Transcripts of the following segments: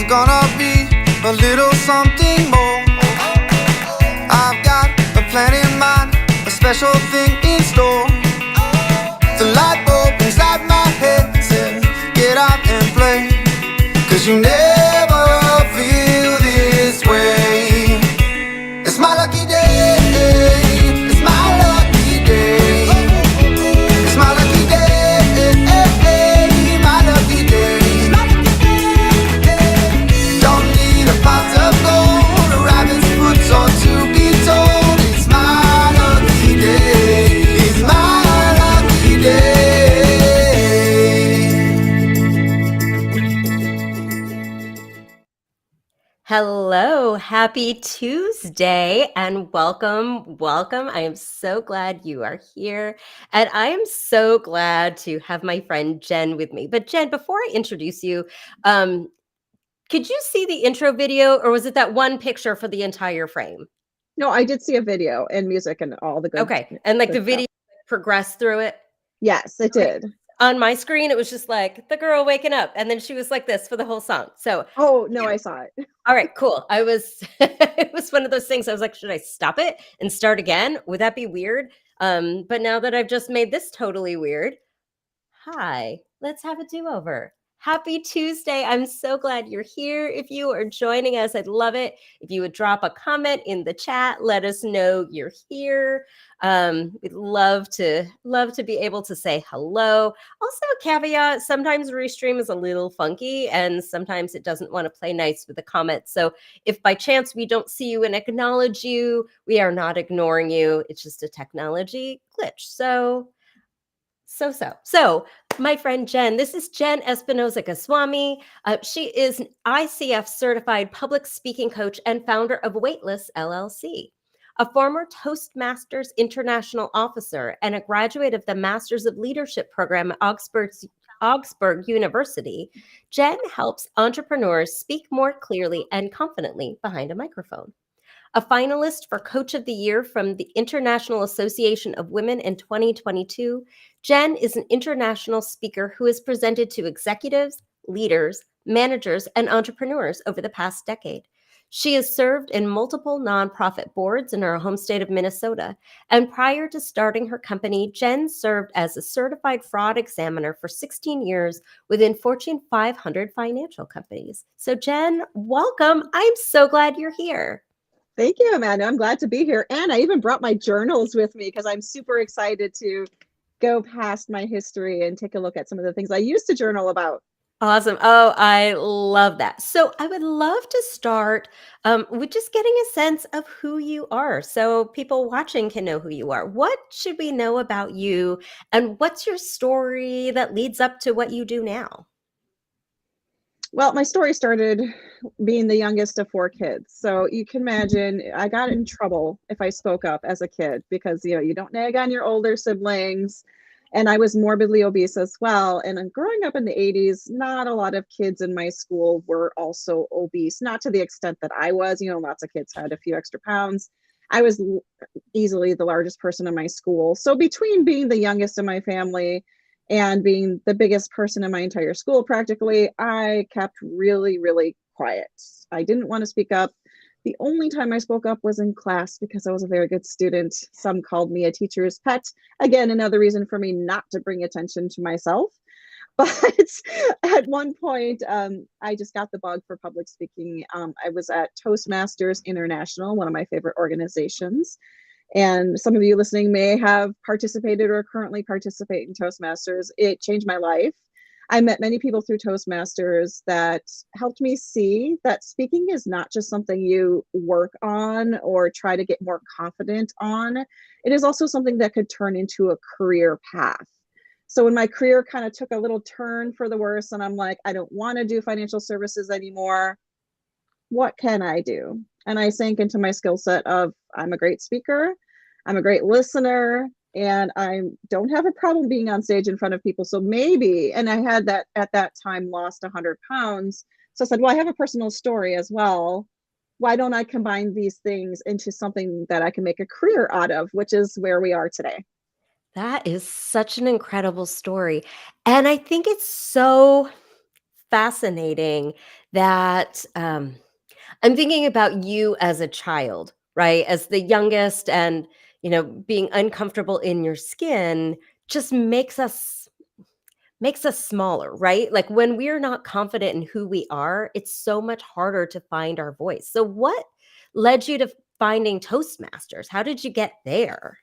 gonna be a little something more. I've got a plan in mind, a special thing in store. The light bulb inside my head says, get out and play, 'cause you never feel this way. It's my lucky day, it's my lucky day. It's my lucky day, my lucky day. Don't need a pot of gold, a rabbit's foot or to be told. It's my lucky day, it's my lucky day. Hello, happy Tuesday and welcome. I am so glad you are here. And I am so glad to have my friend Jenn with me. But Jenn, before I introduce you, could you see the intro video or was it that one picture for the entire frame? No, I did see a video and music and all the good. Okay. And like the good video progressed through it? Yes, it Okay. did. On my screen, it was just like the girl waking up. And then she was like this for the whole song. So, Oh, no, I saw it. all right, cool. It was one of those things. I was like, should I stop it and start again? Would that be weird? But now that I've just made this totally weird, hi, let's have a do-over. Happy Tuesday. I'm so glad you're here. If you are joining us, I'd love it if you would drop a comment in the chat. Let us know you're here. We'd love to be able to say hello. Also, a caveat, sometimes Restream is a little funky and sometimes it doesn't want to play nice with the comments. So if by chance we don't see you and acknowledge you, we are not ignoring you. It's just a technology glitch. So my friend Jenn, this is Jenn Espinosa-Goswami. She is an ICF certified public speaking coach and founder of Weightless LLC, a former Toastmasters International officer and a graduate of the Masters of Leadership program at Augsburg University. Jenn helps entrepreneurs speak more clearly and confidently behind a microphone. A finalist for Coach of the Year from the International Association of Women in 2022, Jenn is an international speaker who has presented to executives, leaders, managers, and entrepreneurs over the past decade. She has served in multiple nonprofit boards in her home state of Minnesota, and prior to starting her company, Jenn served as a certified fraud examiner for 16 years within Fortune 500 financial companies. So Jenn, welcome. I'm so glad you're here. Thank you, Amanda. I'm glad to be here. And I even brought my journals with me because I'm super excited to go past my history and take a look at some of the things I used to journal about. Awesome. Oh, I love that. So I would love to start with just getting a sense of who you are so people watching can know who you are. What should we know about you and what's your story that leads up to what you do now? Well, my story started being the youngest of 4 kids. So you can imagine I got in trouble if I spoke up as a kid because, you don't nag on your older siblings. And I was morbidly obese as well. And growing up in the 80s, not a lot of kids in my school were also obese, not to the extent that I was. Lots of kids had a few extra pounds. I was easily the largest person in my school. So between being the youngest in my family and being the biggest person in my entire school, practically, I kept really, really quiet. I didn't want to speak up. The only time I spoke up was in class because I was a very good student. Some called me a teacher's pet. Again, another reason for me not to bring attention to myself. But at one point, I just got the bug for public speaking. I was at Toastmasters International, one of my favorite organizations. And some of you listening may have participated or currently participate in Toastmasters. It changed my life. I met many people through Toastmasters that helped me see that speaking is not just something you work on or try to get more confident on. It is also something that could turn into a career path. So when my career kind of took a little turn for the worse and I'm like, I don't want to do financial services anymore, what can I do? And I sank into my skill set of I'm a great speaker, I'm a great listener, and I don't have a problem being on stage in front of people. So maybe, and I had that at that time lost 100 pounds. So I said, well, I have a personal story as well. Why don't I combine these things into something that I can make a career out of, which is where we are today. That is such an incredible story. And I think it's so fascinating that I'm thinking about you as a child, right? As the youngest, and being uncomfortable in your skin just makes us smaller, right? Like when we're not confident in who we are, it's so much harder to find our voice. So what led you to finding Toastmasters? How did you get there?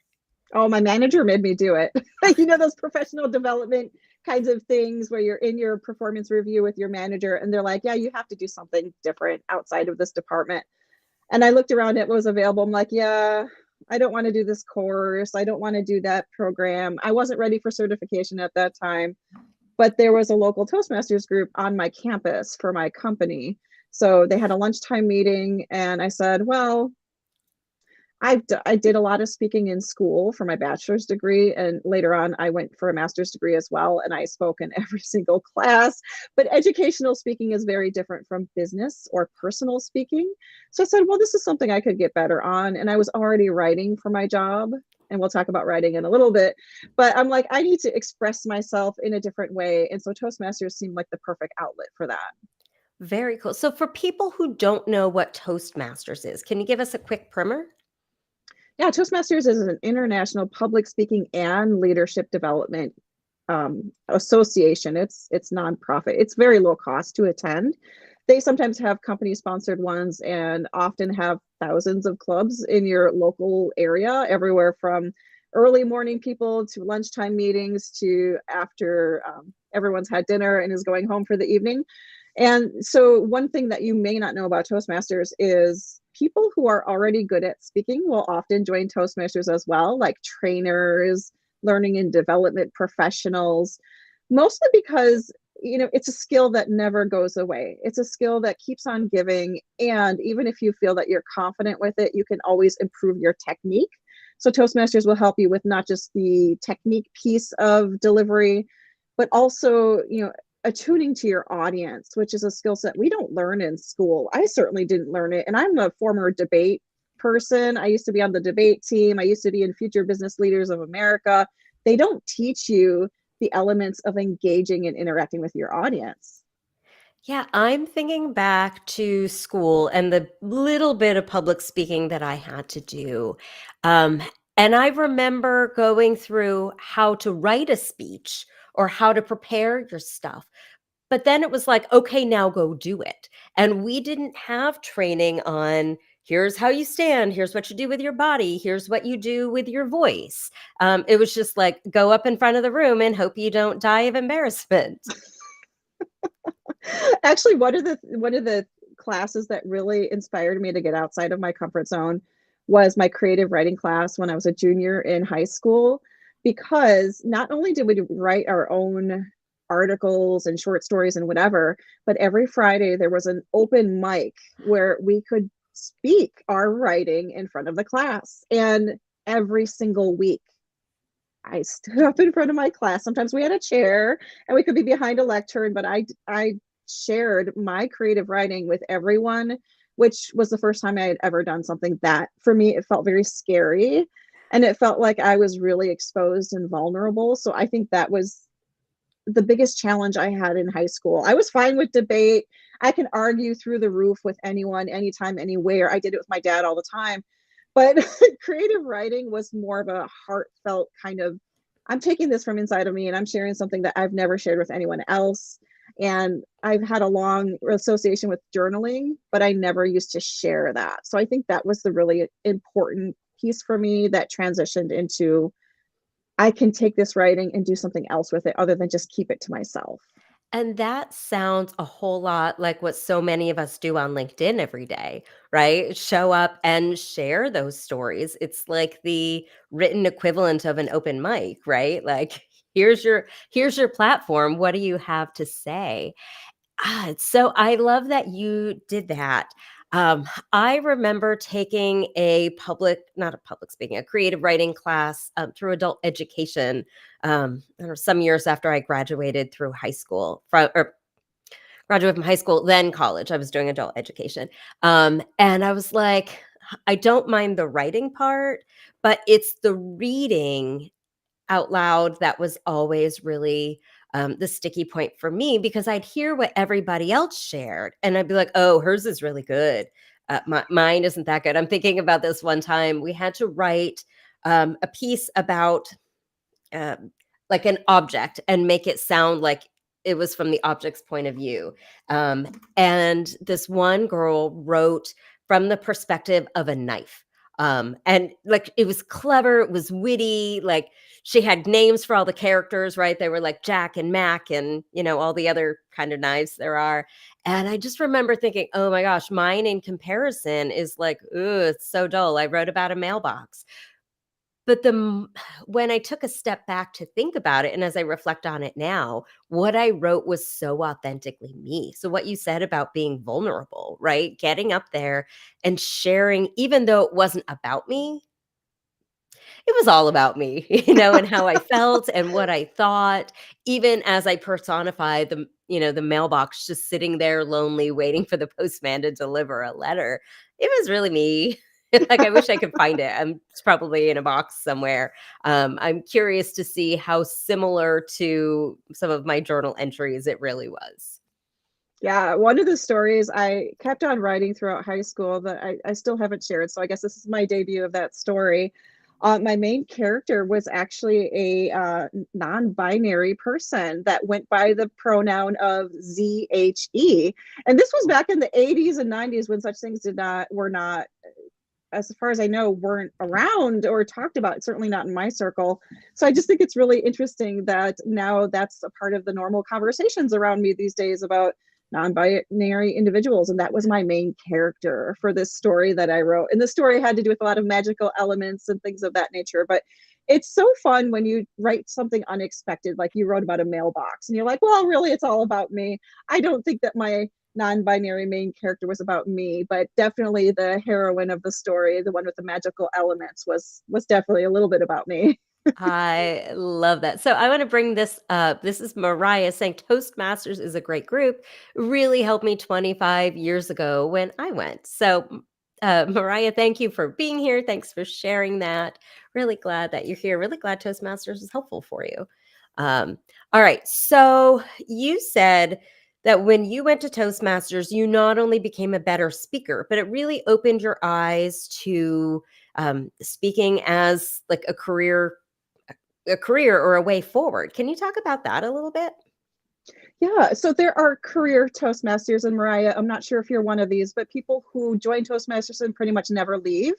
Oh, my manager made me do it. Those professional development kinds of things where you're in your performance review with your manager and they're like, yeah, you have to do something different outside of this department. And I looked around at what was available. I'm like, yeah, I don't want to do this course. I don't want to do that program. I wasn't ready for certification at that time, but there was a local Toastmasters group on my campus for my company. So they had a lunchtime meeting and I said, well, I did a lot of speaking in school for my bachelor's degree, and later on, I went for a master's degree as well, and I spoke in every single class. But educational speaking is very different from business or personal speaking. So I said, well, this is something I could get better on. And I was already writing for my job, and we'll talk about writing in a little bit. But I'm like, I need to express myself in a different way. And so Toastmasters seemed like the perfect outlet for that. Very cool. So for people who don't know what Toastmasters is, can you give us a quick primer? Yeah, Toastmasters is an international public speaking and leadership development association. It's nonprofit. It's very low cost to attend. They sometimes have company sponsored ones and often have thousands of clubs in your local area, everywhere from early morning people to lunchtime meetings to after everyone's had dinner and is going home for the evening. And so, one thing that you may not know about Toastmasters is people who are already good at speaking will often join Toastmasters as well, like trainers, learning and development professionals, mostly because it's a skill that never goes away. It's a skill that keeps on giving. And even if you feel that you're confident with it, you can always improve your technique. So, Toastmasters will help you with not just the technique piece of delivery, but also, attuning to your audience, which is a skill set we don't learn in school. I certainly didn't learn it. And I'm a former debate person. I used to be on the debate team. I used to be in Future Business Leaders of America. They don't teach you the elements of engaging and interacting with your audience. Yeah, I'm thinking back to school and the little bit of public speaking that I had to do. Um, and I remember going through how to write a speech or how to prepare your stuff. But then it was like, okay, now go do it. And we didn't have training on here's how you stand, here's what you do with your body, here's what you do with your voice. It was just like go up in front of the room and hope you don't die of embarrassment. Actually, one of the classes that really inspired me to get outside of my comfort zone was my creative writing class when I was a junior in high school, because not only did we write our own articles and short stories and whatever, but every Friday there was an open mic where we could speak our writing in front of the class. And every single week I stood up in front of my class. Sometimes we had a chair and we could be behind a lectern, but I shared my creative writing with everyone, which was the first time I had ever done something that for me it felt very scary and it felt like I was really exposed and vulnerable. So I think that was the biggest challenge I had in high school. I was fine with debate. I can argue through the roof with anyone, anytime, anywhere. I did it with my dad all the time. But creative writing was more of a heartfelt kind of, I'm taking this from inside of me and I'm sharing something that I've never shared with anyone else. And I've had a long association with journaling, but I never used to share that. So I think that was the really important piece for me that transitioned into I can take this writing and do something else with it other than just keep it to myself. And that sounds a whole lot like what so many of us do on LinkedIn every day, right? Show up and share those stories. It's like the written equivalent of an open mic, right? Like here's your platform. What do you have to say? So I love that you did that. I remember taking not a public speaking, a creative writing class through adult education. I don't know, some years after I graduated through high school, or graduated from high school, then college. I was doing adult education, and I was like, I don't mind the writing part, but it's the reading out loud that was always really the sticky point for me, because I'd hear what everybody else shared and I'd be like, oh, hers is really good. Mine isn't that good. I'm thinking about this one time we had to write a piece about um, like an object and make it sound like it was from the object's point of view. And this one girl wrote from the perspective of a knife. And like it was clever, it was witty, like she had names for all the characters, right? They were like Jack and Mac and, you know, all the other kind of knives there are. And I just remember thinking, oh my gosh, mine in comparison is like, ooh, it's so dull. I wrote about a mailbox. But when I took a step back to think about it, and as I reflect on it now, what I wrote was so authentically me. So what you said about being vulnerable, right? Getting up there and sharing, even though it wasn't about me, it was all about me, you know, and how I felt and what I thought, even as I personified the, you know, the mailbox just sitting there lonely, waiting for the postman to deliver a letter. It was really me. Like I wish I could find it. It's probably in a box somewhere. I'm curious to see how similar to some of my journal entries it really was. Yeah, one of the stories I kept on writing throughout high school that I still haven't shared, so I guess this is my debut of that story. My main character was actually a non-binary person that went by the pronoun of ZHE, and this was back in the 80s and 90s when such things were not, as far as I know, weren't around or talked about, certainly not in my circle. So I just think it's really interesting that now that's a part of the normal conversations around me these days about non-binary individuals. And that was my main character for this story that I wrote. And the story had to do with a lot of magical elements and things of that nature. But it's so fun when you write something unexpected, like you wrote about a mailbox, and you're like, well, really, it's all about me. I don't think that my non-binary main character was about me, but definitely the heroine of the story, the one with the magical elements, was definitely a little bit about me. I love that. So I want to bring this up. This is Mariah saying Toastmasters is a great group. Really helped me 25 years ago when I went. So, Mariah, thank you for being here. Thanks for sharing that. Really glad that you're here. Really glad Toastmasters is helpful for you. All right. So you said that when you went to Toastmasters, you not only became a better speaker, but it really opened your eyes to speaking as like a career or a way forward. Can you talk about that a little bit? Yeah, so there are career Toastmasters, and Mariah, I'm not sure if you're one of these, but people who join Toastmasters and pretty much never leave.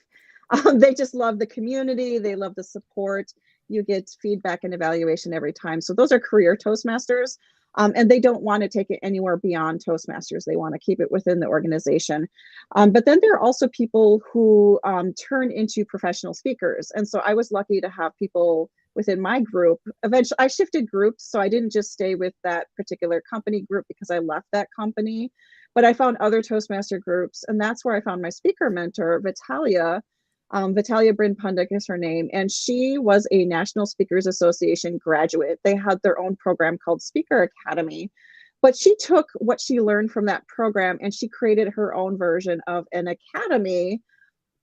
They just love the community, they love the support. You get feedback and evaluation every time. So those are career Toastmasters. And they don't want to take it anywhere beyond Toastmasters. They want to keep it within the organization. But then there are also people who turn into professional speakers. And so I was lucky to have people within my group. Eventually, I shifted groups. So I didn't just stay with that particular company group because I left that company, but I found other Toastmaster groups. And that's where I found my speaker mentor, Vitalia. Vitalia Bryn Pundik is her name, and she was a National Speakers Association graduate. They had their own program called Speaker Academy, but she took what she learned from that program and she created her own version of an academy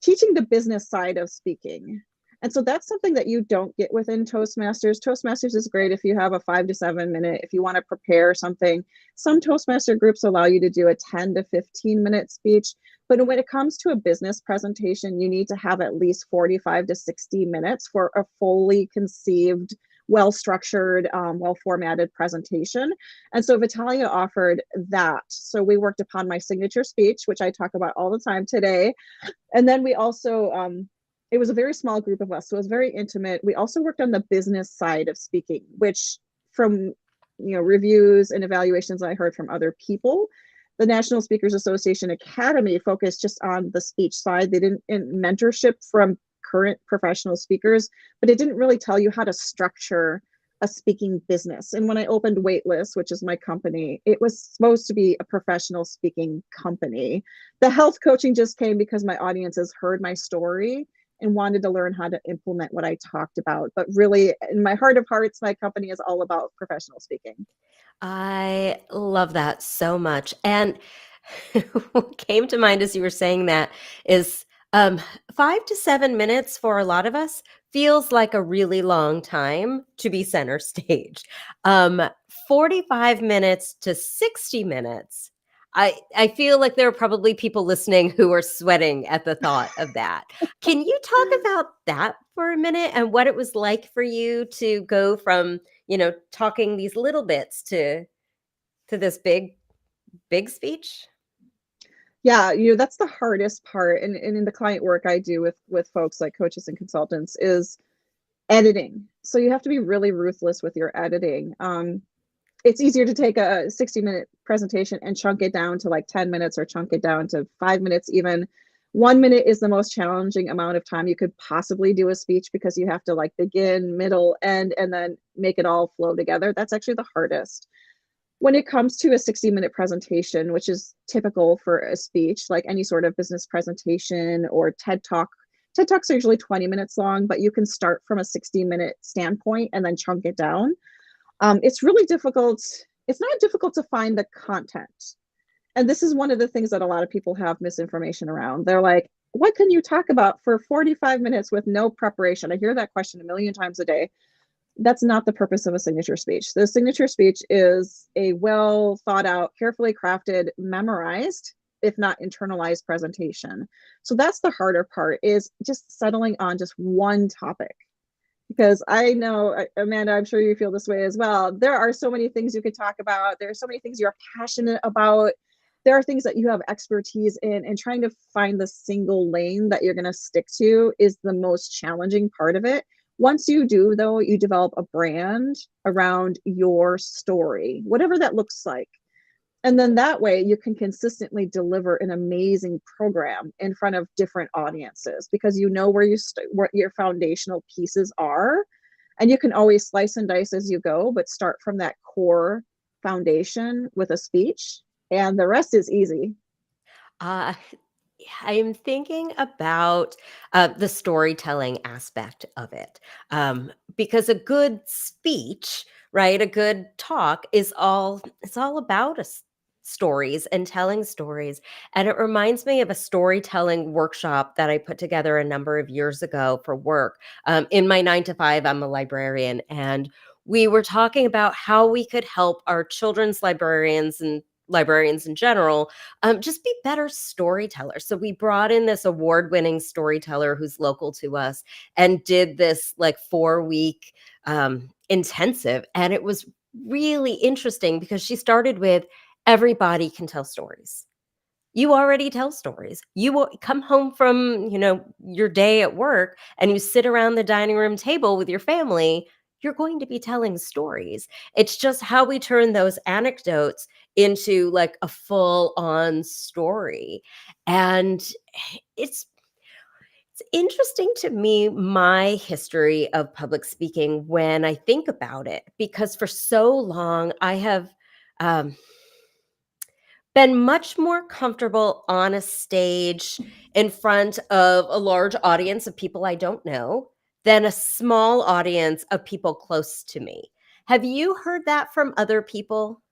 teaching the business side of speaking. And so that's something that you don't get within Toastmasters. Toastmasters is great if you have a 5 to 7 minute, if you want to prepare something. Some Toastmaster groups allow you to do a 10 to 15-minute speech. But when it comes to a business presentation, you need to have at least 45 to 60 minutes for a fully conceived, well-structured, well-formatted presentation. And so Vitalia offered that. So we worked upon my signature speech, which I talk about all the time today. And then we also, it was a very small group of us, so it was very intimate. We also worked on the business side of speaking, which from reviews and evaluations I heard from other people, the National Speakers Association Academy focused just on the speech side. They didn't mentorship from current professional speakers, but it didn't really tell you how to structure a speaking business. And when I opened Waitlist, which is my company, it was supposed to be a professional speaking company. The health coaching just came because my audiences heard my story and wanted to learn how to implement what I talked about. But really, in my heart of hearts, my company is all about professional speaking. I love that so much. And what came to mind as you were saying that is 5 to 7 minutes for a lot of us feels like a really long time to be center stage. Um, 45 minutes to 60 minutes. I feel like there are probably people listening who are sweating at the thought of that. Can you talk about that for a minute and what it was like for you to go from, talking these little bits to this big speech? Yeah, that's the hardest part, and in the client work I do with folks like coaches and consultants is editing. So you have to be really ruthless with your editing. It's easier to take a 60-minute presentation and chunk it down to like 10 minutes or chunk it down to 5 minutes even. 1 minute is the most challenging amount of time you could possibly do a speech because you have to like begin, middle, end, and then make it all flow together. That's actually the hardest. When it comes to a 60-minute presentation, which is typical for a speech, like any sort of business presentation or TED Talk, TED Talks are usually 20 minutes long, but you can start from a 60-minute standpoint and then chunk it down. It's really difficult. It's not difficult to find the content. And this is one of the things that a lot of people have misinformation around. They're like, what can you talk about for 45 minutes with no preparation? I hear that question a million times a day. That's not the purpose of a signature speech. The signature speech is a well thought out, carefully crafted, memorized, if not internalized presentation. So that's the harder part, is just settling on just one topic. Because I know, Amanda, I'm sure you feel this way as well. There are so many things you could talk about. There are so many things you're passionate about. There are things that you have expertise in, and trying to find the single lane that you're going to stick to is the most challenging part of it. Once you do, though, you develop a brand around your story, whatever that looks like. And then that way you can consistently deliver an amazing program in front of different audiences because you know where what your foundational pieces are, and you can always slice and dice as you go, but start from that core foundation with a speech, and the rest is easy. Uh, I'm thinking about the storytelling aspect of it, because a good speech, right, a good talk is all it's all about stories and telling stories. And it reminds me of a storytelling workshop that I put together a number of years ago for work. In my 9 to 5, I'm a librarian, and we were talking about how we could help our children's librarians and librarians in general just be better storytellers. So we brought in this award-winning storyteller who's local to us and did this like 4-week intensive. And it was really interesting because she started with everybody can tell stories. You already tell stories. You will come home from, your day at work and you sit around the dining room table with your family, you're going to be telling stories. It's just how we turn those anecdotes into like a full on story. And it's it's interesting to me, my history of public speaking when I think about it, because for so long I have um, been much more comfortable on a stage in front of a large audience of people I don't know than a small audience of people close to me. Have you heard that from other people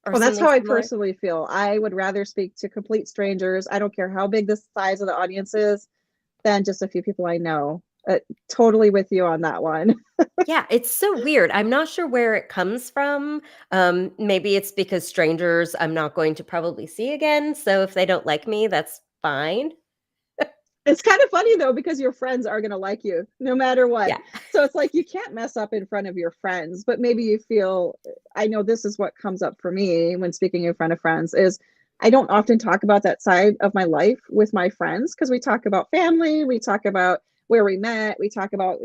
or Well, that's something how I similar? personally feel. I would rather speak to complete strangers. I don't care how big the size of the audience is, than just a few people I know. Totally with you on that one. Yeah, it's so weird. I'm not sure where it comes from. Maybe it's because strangers I'm not going to probably see again. So if they don't like me, that's fine. It's kind of funny though, because your friends are going to like you no matter what. Yeah. So it's like you can't mess up in front of your friends, but maybe you feel, I know this is what comes up for me when speaking in front of friends is I don't often talk about that side of my life with my friends because we talk about family, we talk about where we met, we talk about,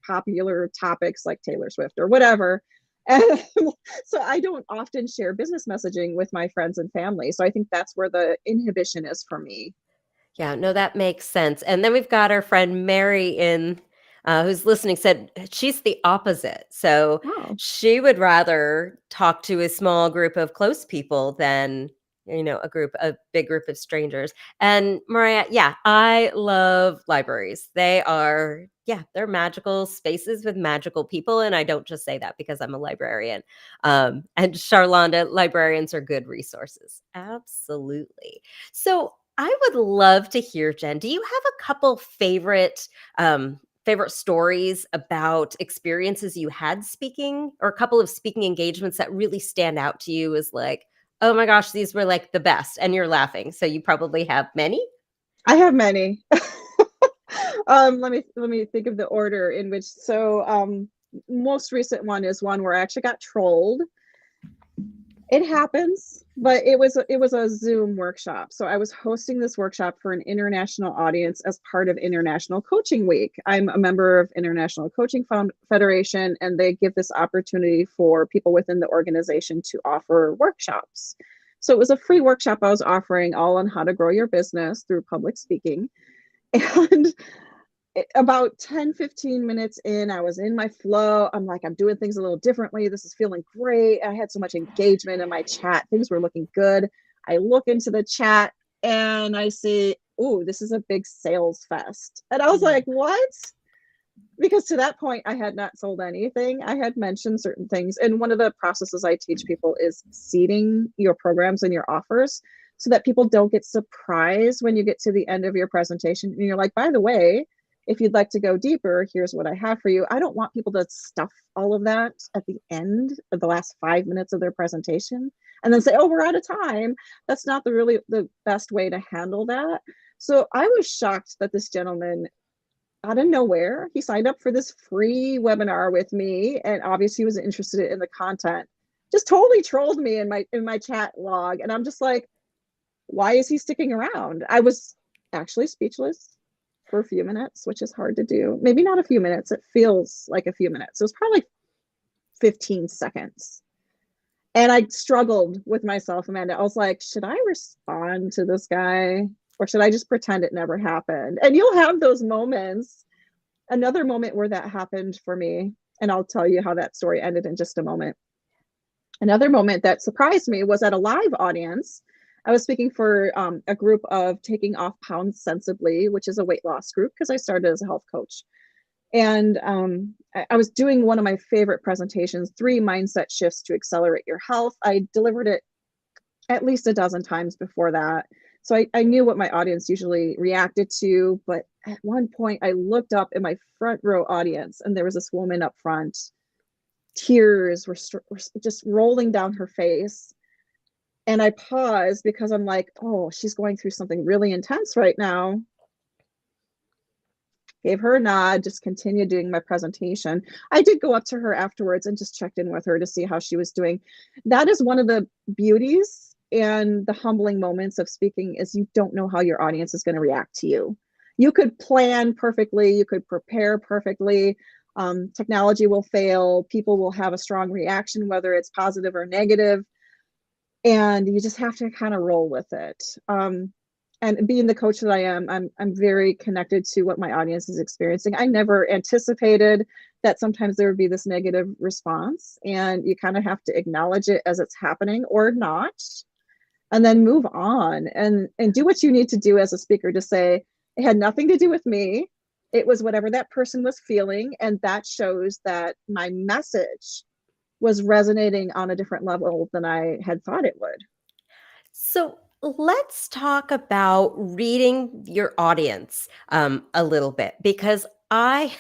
popular topics like Taylor Swift or whatever. And so I don't often share business messaging with my friends and family. So I think that's where the inhibition is for me. Yeah, no, that makes sense. And then we've got our friend Mary who's listening, said she's the opposite. So Oh. she would rather talk to a small group of close people than, a big group of strangers. And Mariah, yeah, I love libraries. They're magical spaces with magical people. And I don't just say that because I'm a librarian. And Charlonda, librarians are good resources. Absolutely. So I would love to hear, Jen, do you have a couple favorite favorite stories about experiences you had speaking, or a couple of speaking engagements that really stand out to you as like, oh my gosh, these were like the best, and you're laughing. So you probably have many. I have many. Let me think of the order in which. So, most recent one is one where I actually got trolled. It happens, but it was a Zoom workshop. So I was hosting this workshop for an international audience as part of International Coaching Week. I'm a member of International Coaching Federation, and they give this opportunity for people within the organization to offer workshops. So it was a free workshop I was offering, all on how to grow your business through public speaking. And about 10-15 minutes in, I was in my flow. I'm like, I'm doing things a little differently. This is feeling great. I had so much engagement in my chat. Things were looking good. I look into the chat and I see, ooh, this is a big sales fest. And I was like, what? Because to that point, I had not sold anything. I had mentioned certain things. And one of the processes I teach people is seeding your programs and your offers so that people don't get surprised when you get to the end of your presentation. And you're like, by the way, if you'd like to go deeper, here's what I have for you. I don't want people to stuff all of that at the end of the last 5 minutes of their presentation and then say, oh, we're out of time. That's not the best way to handle that. So I was shocked that this gentleman, out of nowhere, he signed up for this free webinar with me, and obviously he was interested in the content, just totally trolled me in my chat log. And I'm just like, why is he sticking around? I was actually speechless for a few minutes, which is hard to do. Maybe not a few minutes. It feels like a few minutes. It was probably 15 seconds. And I struggled with myself, Amanda. I was like, should I respond to this guy, or should I just pretend it never happened? And you'll have those moments. Another moment where that happened for me, and I'll tell you how that story ended in just a moment. Another moment that surprised me was at a live audience. I was speaking for a group of Taking Off Pounds Sensibly, which is a weight loss group, because I started as a health coach. And I was doing one of my favorite presentations, 3 mindset shifts to accelerate your health. I delivered it at least a dozen times before that. So I knew what my audience usually reacted to. But at one point, I looked up in my front row audience, and there was this woman up front. Tears were just rolling down her face. And I paused because I'm like, oh, she's going through something really intense right now. Gave her a nod, just continued doing my presentation. I did go up to her afterwards and just checked in with her to see how she was doing. That is one of the beauties and the humbling moments of speaking, is you don't know how your audience is going to react to you. You could plan perfectly, you could prepare perfectly. Technology will fail. People will have a strong reaction, whether it's positive or negative. And you just have to kind of roll with it. And being the coach that I am, I'm very connected to what my audience is experiencing. I never anticipated that sometimes there would be this negative response, and you kind of have to acknowledge it as it's happening or not, and then move on and do what you need to do as a speaker to say, it had nothing to do with me. It was whatever that person was feeling, and that shows that my message was resonating on a different level than I had thought it would. So let's talk about reading your audience a little bit, because I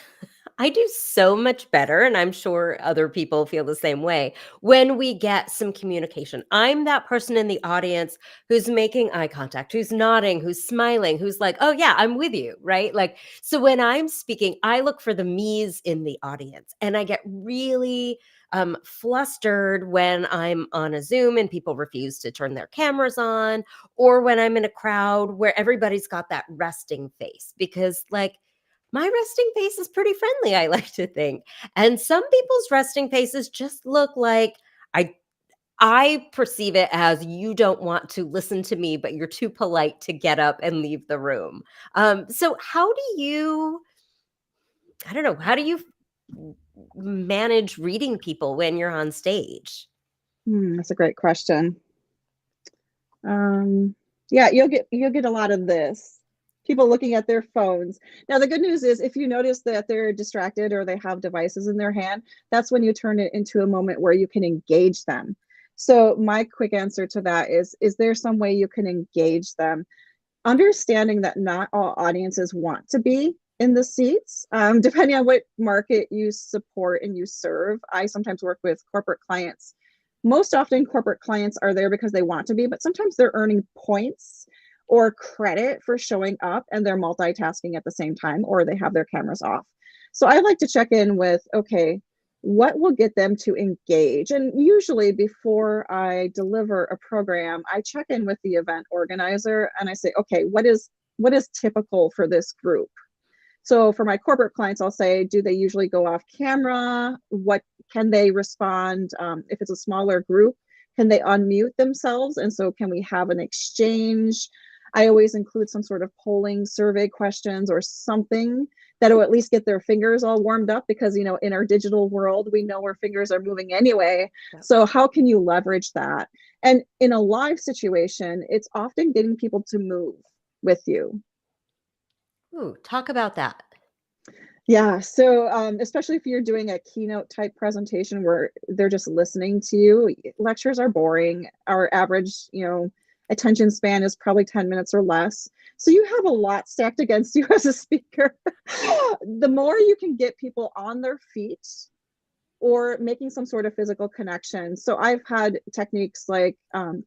do so much better, and I'm sure other people feel the same way, when we get some communication. I'm that person in the audience who's making eye contact, who's nodding, who's smiling, who's like, oh yeah, I'm with you, right? Like, so when I'm speaking, I look for the me's in the audience, and I get really flustered when I'm on a Zoom and people refuse to turn their cameras on, or when I'm in a crowd where everybody's got that resting face, because like, my resting face is pretty friendly, I like to think. And some people's resting faces just look like I perceive it as, you don't want to listen to me, but you're too polite to get up and leave the room. So how do you, I don't know, how do you manage reading people when you're on stage? That's a great question. Yeah, you'll get a lot of this. People looking at their phones. Now, the good news is, if you notice that they're distracted or they have devices in their hand, that's when you turn it into a moment where you can engage them. So my quick answer to that is there some way you can engage them? Understanding that not all audiences want to be in the seats, depending on what market you support and you serve. I sometimes work with corporate clients. Most often, corporate clients are there because they want to be, but sometimes they're earning points or credit for showing up and they're multitasking at the same time, or they have their cameras off. So I like to check in with, okay, what will get them to engage? And usually before I deliver a program, I check in with the event organizer and I say, okay, what is typical for this group? So for my corporate clients, I'll say, do they usually go off camera? What can they respond? If it's a smaller group, can they unmute themselves? And so can we have an exchange? I always include some sort of polling survey questions or something that will at least get their fingers all warmed up, because, you know, in our digital world, we know where fingers are moving anyway. Yep. So how can you leverage that? And in a live situation, it's often getting people to move with you. Ooh, talk about that. Yeah, so especially if you're doing a keynote type presentation where they're just listening to you, lectures are boring. Our average, you know, attention span is probably 10 minutes or less. So you have a lot stacked against you as a speaker. The more you can get people on their feet or making some sort of physical connection. So I've had techniques like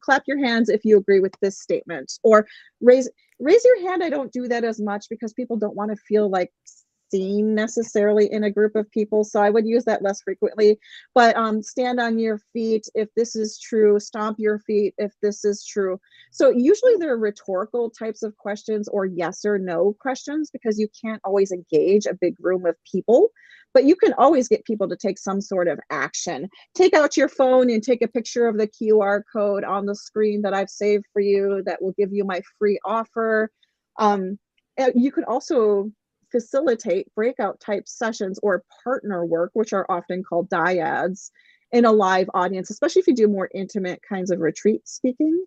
clap your hands if you agree with this statement, or raise your hand. I don't do that as much because people don't want to feel like seen necessarily in a group of people, so I would use that less frequently. But stand on your feet if this is true, stomp your feet if this is true. So usually they're rhetorical types of questions or yes or no questions, because you can't always engage a big room of people, but you can always get people to take some sort of action. Take out your phone and take a picture of the QR code on the screen that I've saved for you that will give you my free offer. You could also facilitate breakout type sessions or partner work, which are often called dyads, in a live audience, especially if you do more intimate kinds of retreat speaking.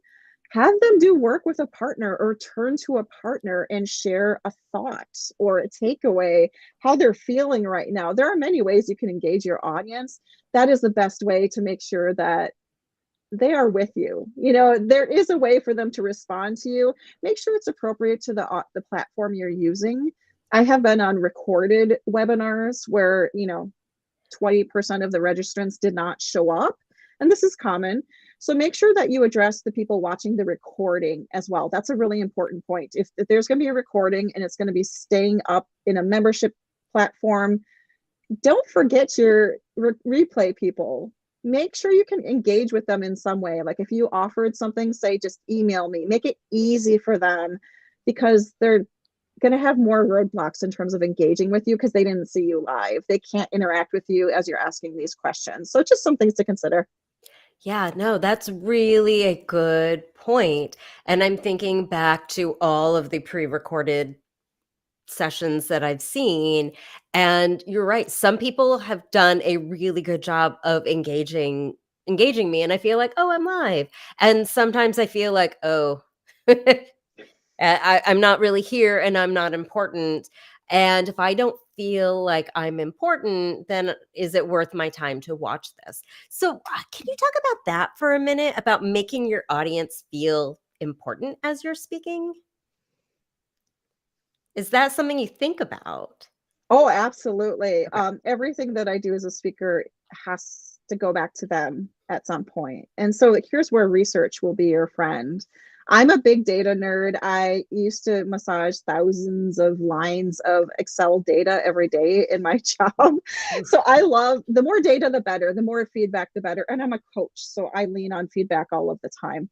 Have them do work with a partner or turn to a partner and share a thought or a takeaway, how they're feeling right now. There are many ways you can engage your audience. That is the best way to make sure that they are with you. You know, there is a way for them to respond to you. Make sure it's appropriate to the platform you're using. I have been on recorded webinars where, you know, 20% of the registrants did not show up, and this is common. So make sure that you address the people watching the recording as well. That's a really important point. If there's going to be a recording and it's going to be staying up in a membership platform, don't forget your replay people. Make sure you can engage with them in some way. Like if you offered something, say, just email me. Make it easy for them, because they're going to have more roadblocks in terms of engaging with you because they didn't see you live. They can't interact with you as you're asking these questions. So just some things to consider. Yeah, no, that's really a good point. And I'm thinking back to all of the pre-recorded sessions that I've seen. And you're right. Some people have done a really good job of engaging me. And I feel like, oh, I'm live. And sometimes I feel like, oh, I'm not really here and I'm not important. And if I don't feel like I'm important, then is it worth my time to watch this? So, can you talk about that for a minute, about making your audience feel important as you're speaking? Is that something you think about? Oh, absolutely. Okay. Everything that I do as a speaker has to go back to them at some point. And so here's where research will be your friend. I'm a big data nerd. I used to massage thousands of lines of Excel data every day in my job. So I love, the more data, the better, the more feedback, the better. And I'm a coach, so I lean on feedback all of the time.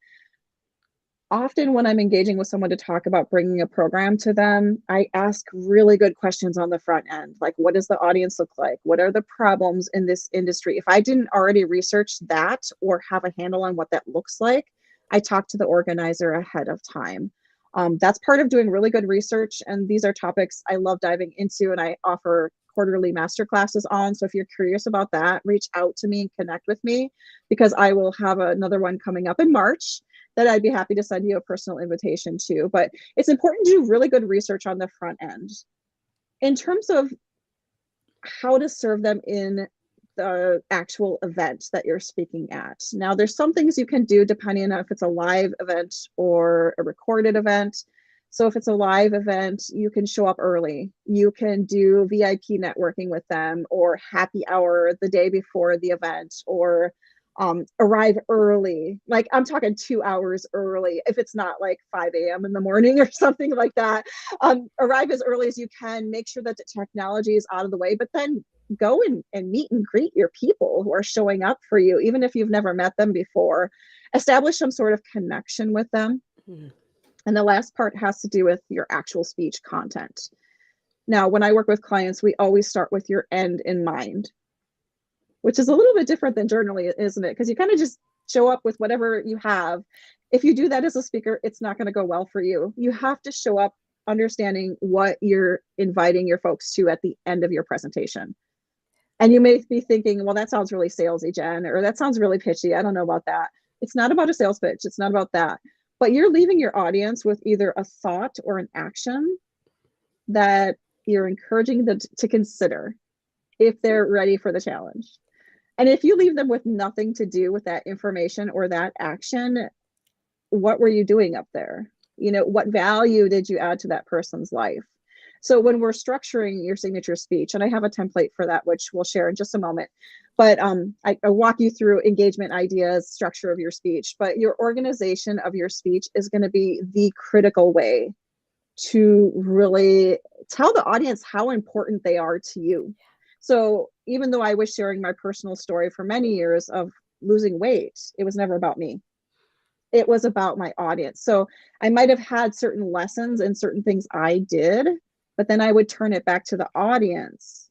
Often when I'm engaging with someone to talk about bringing a program to them, I ask really good questions on the front end. Like, what does the audience look like? What are the problems in this industry? If I didn't already research that or have a handle on what that looks like, I talk to the organizer ahead of time. That's part of doing really good research. And these are topics I love diving into, and I offer quarterly masterclasses on. So if you're curious about that, reach out to me and connect with me, because I will have another one coming up in March that I'd be happy to send you a personal invitation to. But it's important to do really good research on the front end. In terms of how to serve them in the actual event that you're speaking at. Now, there's some things you can do depending on if it's a live event or a recorded event. So if it's a live event, you can show up early. You can do VIP networking with them, or happy hour the day before the event, or arrive early. Like I'm talking 2 hours early, if it's not like 5 a.m. in the morning or something like that. Arrive as early as you can, make sure that the technology is out of the way, but then go and meet and greet your people who are showing up for you, even if you've never met them before. Establish some sort of connection with them. Mhm. And the last part has to do with your actual speech content. Now, when I work with clients, we always start with your end in mind, which is a little bit different than journaling, isn't it? Because you kind of just show up with whatever you have. If you do that as a speaker, it's not going to go well for you. You have to show up understanding what you're inviting your folks to at the end of your presentation. And you may be thinking, well, that sounds really salesy, Jen, or that sounds really pitchy. I don't know about that. It's not about a sales pitch. It's not about that. But you're leaving your audience with either a thought or an action that you're encouraging them to consider if they're ready for the challenge. And if you leave them with nothing to do with that information or that action, what were you doing up there? You know, what value did you add to that person's life? So when we're structuring your signature speech, and I have a template for that, which we'll share in just a moment, but I walk you through engagement ideas, structure of your speech, but your organization of your speech is going to be the critical way to really tell the audience how important they are to you. So even though I was sharing my personal story for many years of losing weight, it was never about me. It was about my audience. So I might have had certain lessons and certain things I did, but then I would turn it back to the audience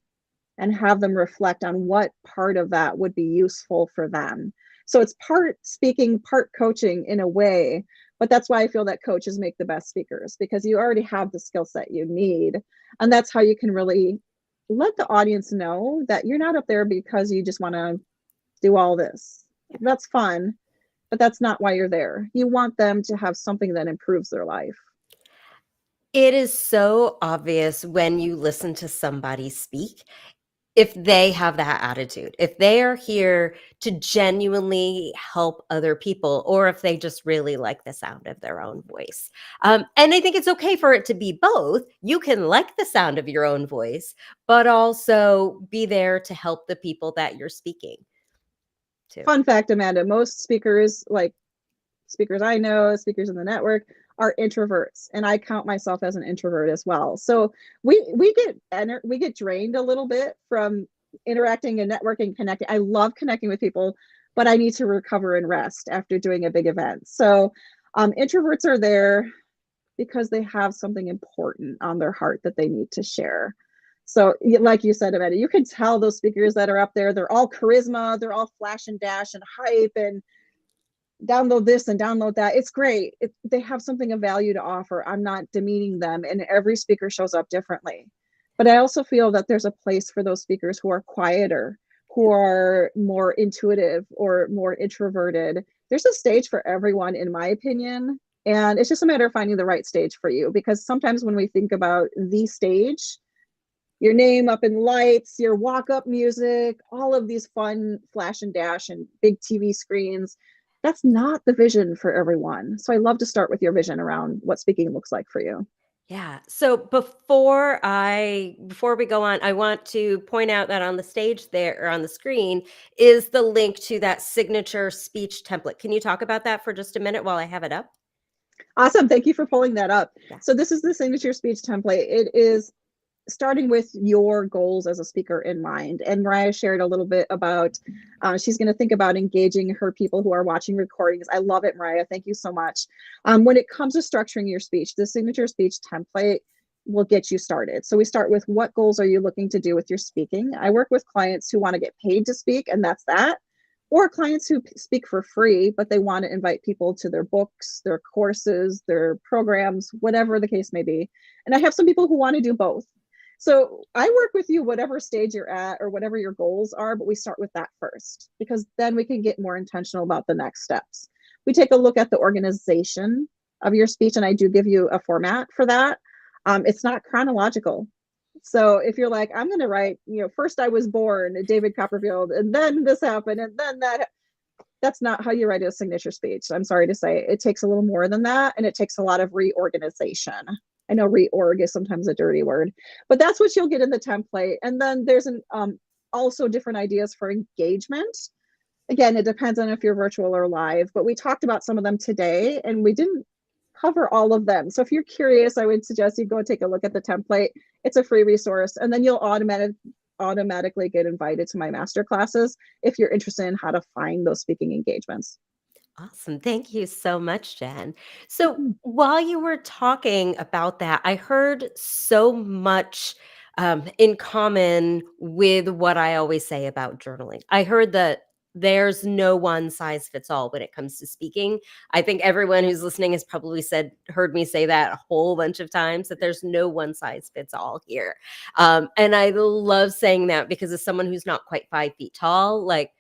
and have them reflect on what part of that would be useful for them. So it's part speaking, part coaching in a way, but that's why I feel that coaches make the best speakers, because you already have the skill set you need. And that's how you can really let the audience know that you're not up there because you just want to do all this. That's fun, but that's not why you're there. You want them to have something that improves their life. It is so obvious when you listen to somebody speak, if they have that attitude, if they are here to genuinely help other people, or if they just really like the sound of their own voice. And I think it's okay for it to be both. You can like the sound of your own voice, but also be there to help the people that you're speaking to. Fun fact, Amanda, most speakers, like speakers I know, speakers in the network, are introverts, and I count myself as an introvert as well. So we get drained a little bit from interacting and networking, connecting. I love connecting with people, but I need to recover and rest after doing a big event. So introverts are there because they have something important on their heart that they need to share. So like you said, Amanda, you can tell those speakers that are up there, they're all charisma, they're all flash and dash and hype and download this and download that. It's great. They have something of value to offer. I'm not demeaning them, and every speaker shows up differently. But I also feel that there's a place for those speakers who are quieter, who are more intuitive or more introverted. There's a stage for everyone, in my opinion. And it's just a matter of finding the right stage for you, because sometimes when we think about the stage, your name up in lights, your walk-up music, all of these fun flash and dash and big TV screens, that's not the vision for everyone. So I love to start with your vision around what speaking looks like for you. Yeah. So before we go on, I want to point out that on the stage there, or on the screen, is the link to that signature speech template. Can you talk about that for just a minute while I have it up? Awesome. Thank you for pulling that up. Yeah. So this is the signature speech template. It is starting with your goals as a speaker in mind. And Mariah shared a little bit about, she's going to think about engaging her people who are watching recordings. I love it, Mariah. Thank you so much. When it comes to structuring your speech, the signature speech template will get you started. So we start with, what goals are you looking to do with your speaking? I work with clients who want to get paid to speak, and that's that. Or clients who speak for free, but they want to invite people to their books, their courses, their programs, whatever the case may be. And I have some people who want to do both. So I work with you whatever stage you're at or whatever your goals are, but we start with that first, because then we can get more intentional about the next steps. We take a look at the organization of your speech, and I do give you a format for that. It's not chronological. So if you're like, I'm going to write, first I was born, David Copperfield, and then this happened, and then that, that's not how you write a signature speech. I'm sorry to say, it takes a little more than that, and it takes a lot of reorganization. I know reorg is sometimes a dirty word, but that's what you'll get in the template. And then there's also different ideas for engagement. Again, it depends on if you're virtual or live, but we talked about some of them today and we didn't cover all of them. So if you're curious, I would suggest you go take a look at the template. It's a free resource, and then you'll automatically get invited to my master classes if you're interested in how to find those speaking engagements. Awesome. Thank you so much, Jen. So while you were talking about that, I heard so much in common with what I always say about journaling. I heard that there's no one size fits all when it comes to speaking. I think everyone who's listening has probably heard me say that a whole bunch of times, that there's no one size fits all here. And I love saying that because as someone who's not quite 5 feet tall, like,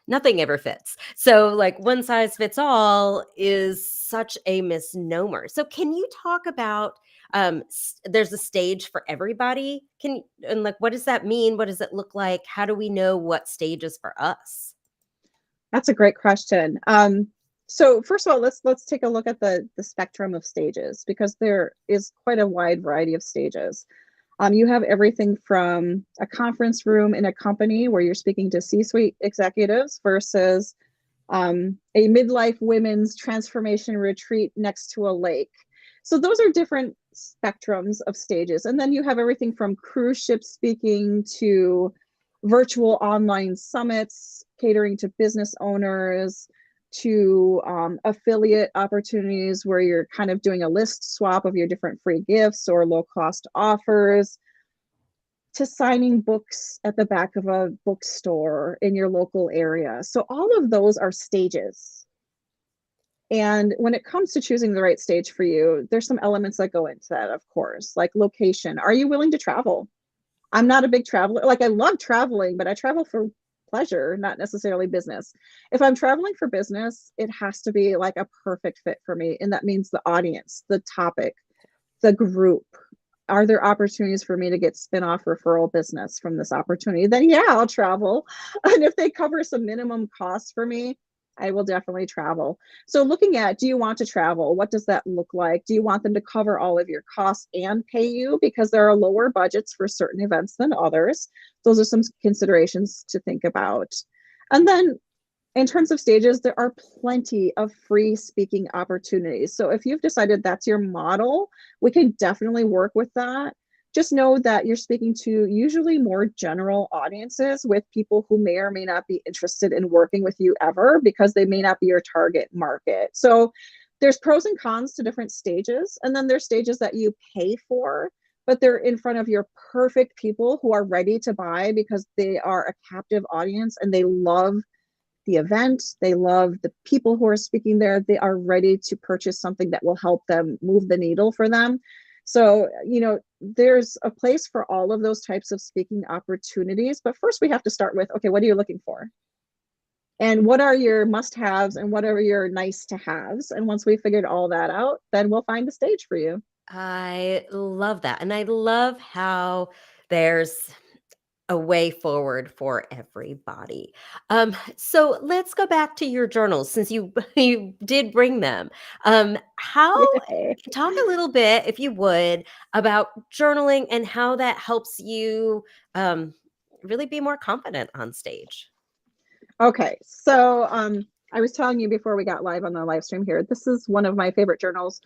nothing ever fits. So, like, one size fits all is such a misnomer. So, can you talk about there's a stage for everybody? And like, what does that mean? What does it look like? How do we know what stage is for us? That's a great question. So first of all, let's take a look at the spectrum of stages, because there is quite a wide variety of stages. You have everything from a conference room in a company where you're speaking to C-suite executives versus a midlife women's transformation retreat next to a lake. So those are different spectrums of stages. And then you have everything from cruise ship speaking to virtual online summits catering to business owners, to affiliate opportunities where you're kind of doing a list swap of your different free gifts or low cost offers, to signing books at the back of a bookstore in your local area. So all of those are stages. And when it comes to choosing the right stage for you, there's some elements that go into that, of course, like location. Are you willing to travel? I'm not a big traveler. Like, I love traveling, but I travel for pleasure, not necessarily business. If I'm traveling for business, it has to be like a perfect fit for me. And that means the audience, the topic, the group. Are there opportunities for me to get spin-off referral business from this opportunity? Then yeah, I'll travel. And if they cover some minimum costs for me, I will definitely travel. So looking at, do you want to travel? What does that look like? Do you want them to cover all of your costs and pay you? Because there are lower budgets for certain events than others. Those are some considerations to think about. And then in terms of stages, there are plenty of free speaking opportunities. So if you've decided that's your model, we can definitely work with that. Just know that you're speaking to usually more general audiences with people who may or may not be interested in working with you ever, because they may not be your target market. So there's pros and cons to different stages. And then there's stages that you pay for, but they're in front of your perfect people who are ready to buy because they are a captive audience and they love the event. They love the people who are speaking there. They are ready to purchase something that will help them move the needle for them. So, there's a place for all of those types of speaking opportunities. But first we have to start with, okay, what are you looking for? And what are your must-haves and what are your nice-to-haves? And once we figured all that out, then we'll find the stage for you. I love that. And I love how there's a way forward for everybody. So let's go back to your journals since you you did bring them. How Yay. talk a little bit, if you would, about journaling and how that helps you really be more confident on stage. Okay, so I was telling you before we got live on the live stream here, this is one of my favorite journals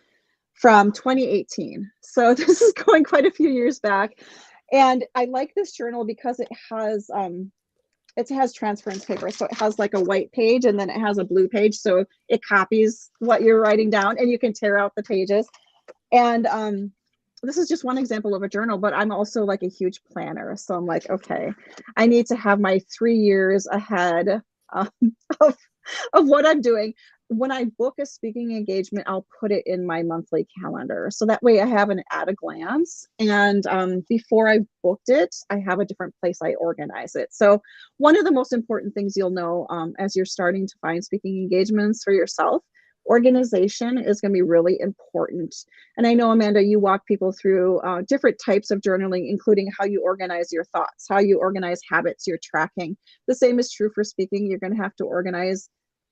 from 2018. So this is going quite a few years back. And I like this journal because it has transference paper. So it has like a white page and then it has a blue page. So it copies what you're writing down and you can tear out the pages. And this is just one example of a journal, but I'm also like a huge planner. So I'm like, okay, I need to have my 3 years ahead of, of what I'm doing. When I book a speaking engagement, I'll put it in my monthly calendar. So that way I have an at a glance. And before I booked it, I have a different place I organize it. So one of the most important things you'll know as you're starting to find speaking engagements for yourself, Organization is going to be really important. And I know, Amanda, you walk people through different types of journaling, including how you organize your thoughts, how you organize habits you're tracking. The same is true for speaking. You're going to have to organize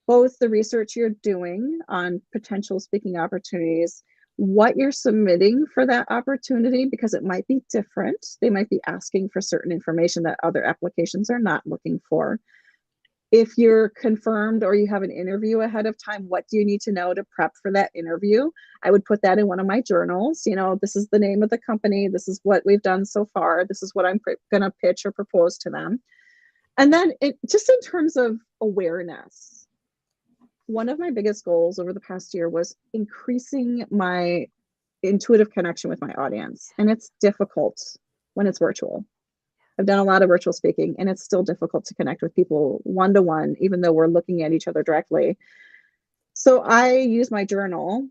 both the research you're doing on potential speaking opportunities, what you're submitting for that opportunity, because it might be different. They might be asking for certain information that other applications are not looking for. If you're confirmed or you have an interview ahead of time, what do you need to know to prep for that interview? I would put that in one of my journals. This is the name of the company. This is what we've done so far. This is what I'm going to pitch or propose to them. And then just in terms of awareness, one of my biggest goals over the past year was increasing my intuitive connection with my audience. And it's difficult when it's virtual. I've done a lot of virtual speaking, and it's still difficult to connect with people one-to-one, even though we're looking at each other directly. So I use my journal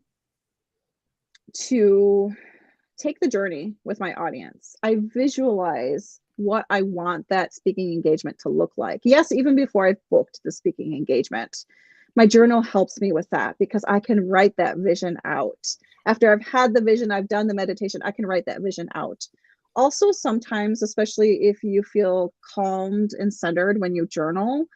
to take the journey with my audience. I visualize what I want that speaking engagement to look like. Yes, even before I've booked the speaking engagement, my journal helps me with that because I can write that vision out. After I've had the vision, I've done the meditation, I can write that vision out. Also, sometimes, especially if you feel calmed and centered when you journal,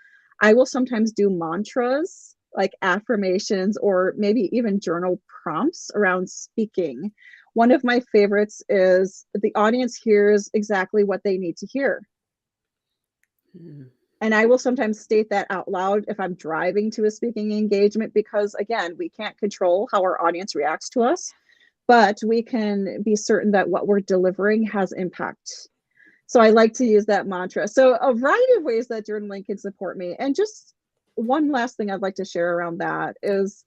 I will sometimes do mantras like affirmations or maybe even journal prompts around speaking. One of my favorites is the audience hears exactly what they need to hear. And I will sometimes state that out loud if I'm driving to a speaking engagement, because again, we can't control how our audience reacts to us, but we can be certain that what we're delivering has impact. So I like to use that mantra. So a variety of ways that journaling can support me. And just one last thing I'd like to share around that is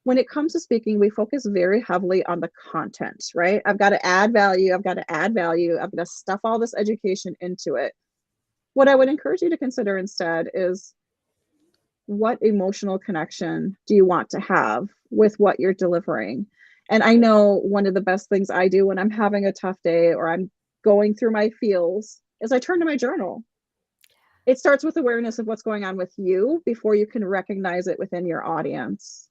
when it comes to speaking, we focus very heavily on the content, right? I've got to add value. I've got to add value. I've got to stuff all this education into it. What I would encourage you to consider instead is, what emotional connection do you want to have with what you're delivering? And I know one of the best things I do when I'm having a tough day or I'm going through my feels is I turn to my journal. It starts with awareness of what's going on with you before you can recognize it within your audience.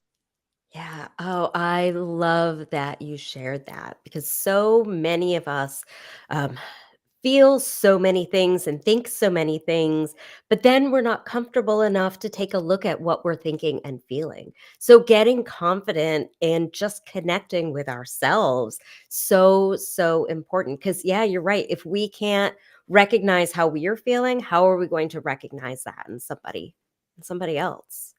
Yeah. Oh, I love that you shared that, because so many of us um, feel so many things and think so many things, but then we're not comfortable enough to take a look at what we're thinking and feeling. So getting confident and just connecting with ourselves, so important. Because yeah, you're right. If we can't recognize how we're feeling, how are we going to recognize that in somebody else?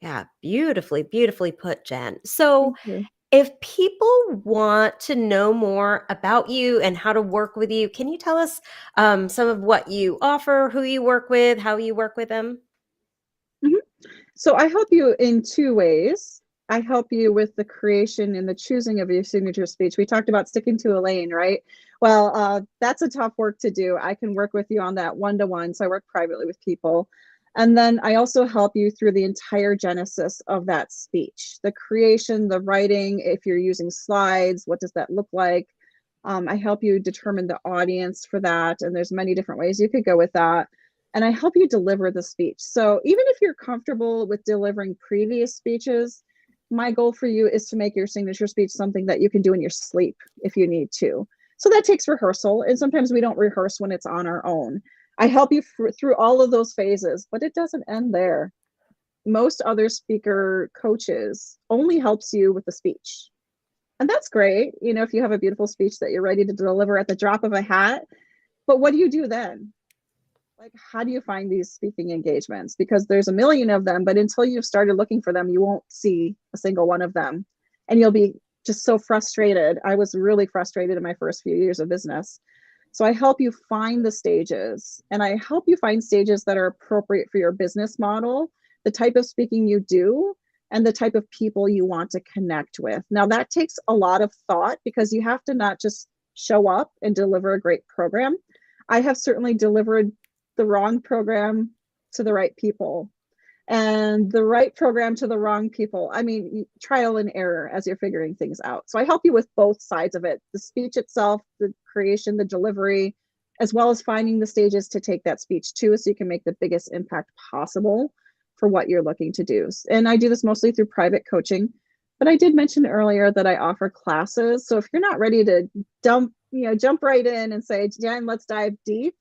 Yeah, beautifully put, Jen. So, Thank you. if people want to know more about you and how to work with you, can you tell us some of what you offer, who you work with, how you work with them? Mhm. So I help you in two ways. I help you with the creation and the choosing of your signature speech. We talked about sticking to a lane, right? Well, that's a tough work to do. I can work with you on that one-to-one. So I work privately with people. And then I also help you through the entire genesis of that speech, the creation, the writing. If you're using slides, what does that look like? I help you determine the audience for that. And there's many different ways you could go with that, and I help you deliver the speech. So even if you're comfortable with delivering previous speeches, my goal for you is to make your signature speech something that you can do in your sleep if you need to. So that takes rehearsal, and sometimes we don't rehearse when it's on our own. I help you through all of those phases, but it doesn't end there. Most other speaker coaches only helps you with the speech. And that's great, if you have a beautiful speech that you're ready to deliver at the drop of a hat. But what do you do then? Like, how do you find these speaking engagements? Because there's a million of them, but until you've started looking for them, you won't see a single one of them. And you'll be just so frustrated. I was really frustrated in my first few years of business. So I help you find the stages, and I help you find stages that are appropriate for your business model, the type of speaking you do, and the type of people you want to connect with. Now, that takes a lot of thought because you have to not just show up and deliver a great program. I have certainly delivered the wrong program to the right people, and the right program to the wrong people. I mean, trial and error as you're figuring things out. So I help you with both sides of it, the speech itself, the creation, the delivery, as well as finding the stages to take that speech to so you can make the biggest impact possible for what you're looking to do. And I do this mostly through private coaching. But I did mention earlier that I offer classes. So if you're not ready to jump right in and say, Jen, let's dive deep,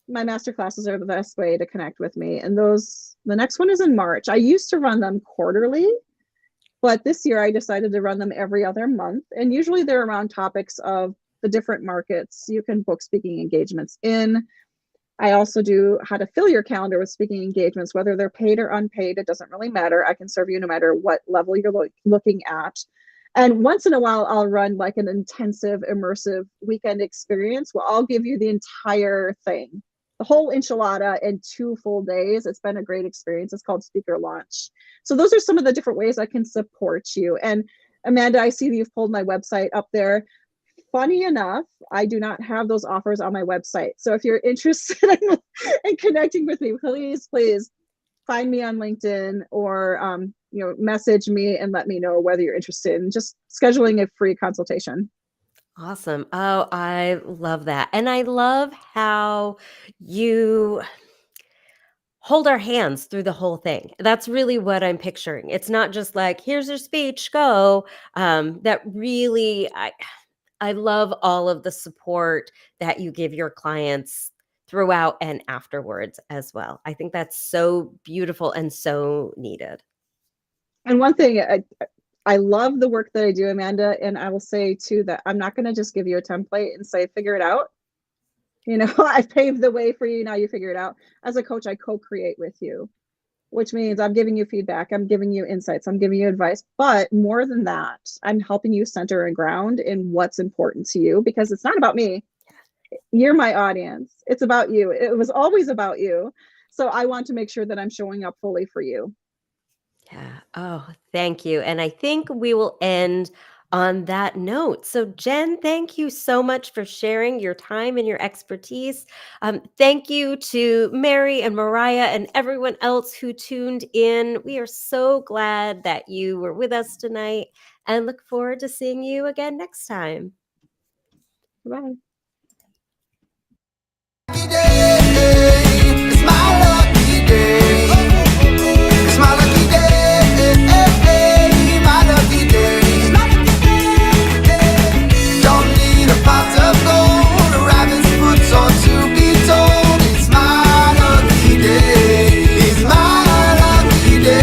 my master classes are the best way to connect with me. And the next one is in March. I used to run them quarterly, but this year I decided to run them every other month. And usually they're around topics of the different markets you can book speaking engagements in. I also do how to fill your calendar with speaking engagements, whether they're paid or unpaid. It doesn't really matter. I can serve you no matter what level you're looking at. And once in a while, I'll run like an intensive, immersive weekend experience where I'll give you the entire thing, the whole enchilada in 2 full days. It's been a great experience. It's called Speaker Launch. So those are some of the different ways I can support you. And Amanda, I see that you've pulled my website up there. Funny enough, I do not have those offers on my website. So if you're interested in connecting with me, please find me on LinkedIn or message me and let me know whether you're interested in just scheduling a free consultation. Awesome. Oh, I love that. And I love how you hold our hands through the whole thing. That's really what I'm picturing. It's not just like, here's your speech, go. That really, I love all of the support that you give your clients throughout and afterwards as well. I think that's so beautiful and so needed. And one thing, I love the work that I do, Amanda, and I will say too that I'm not going to just give you a template and say, figure it out. I paved the way for you. Now you figure it out. As a coach, I co-create with you, which means I'm giving you feedback. I'm giving you insights. I'm giving you advice. But more than that, I'm helping you center and ground in what's important to you, because it's not about me. You're my audience. It's about you. It was always about you. So I want to make sure that I'm showing up fully for you. Yeah. Oh, thank you. And I think we will end on that note. So, Jenn, thank you so much for sharing your time and your expertise. Thank you to Mary and Mariah and everyone else who tuned in. We are so glad that you were with us tonight and look forward to seeing you again next time. Bye.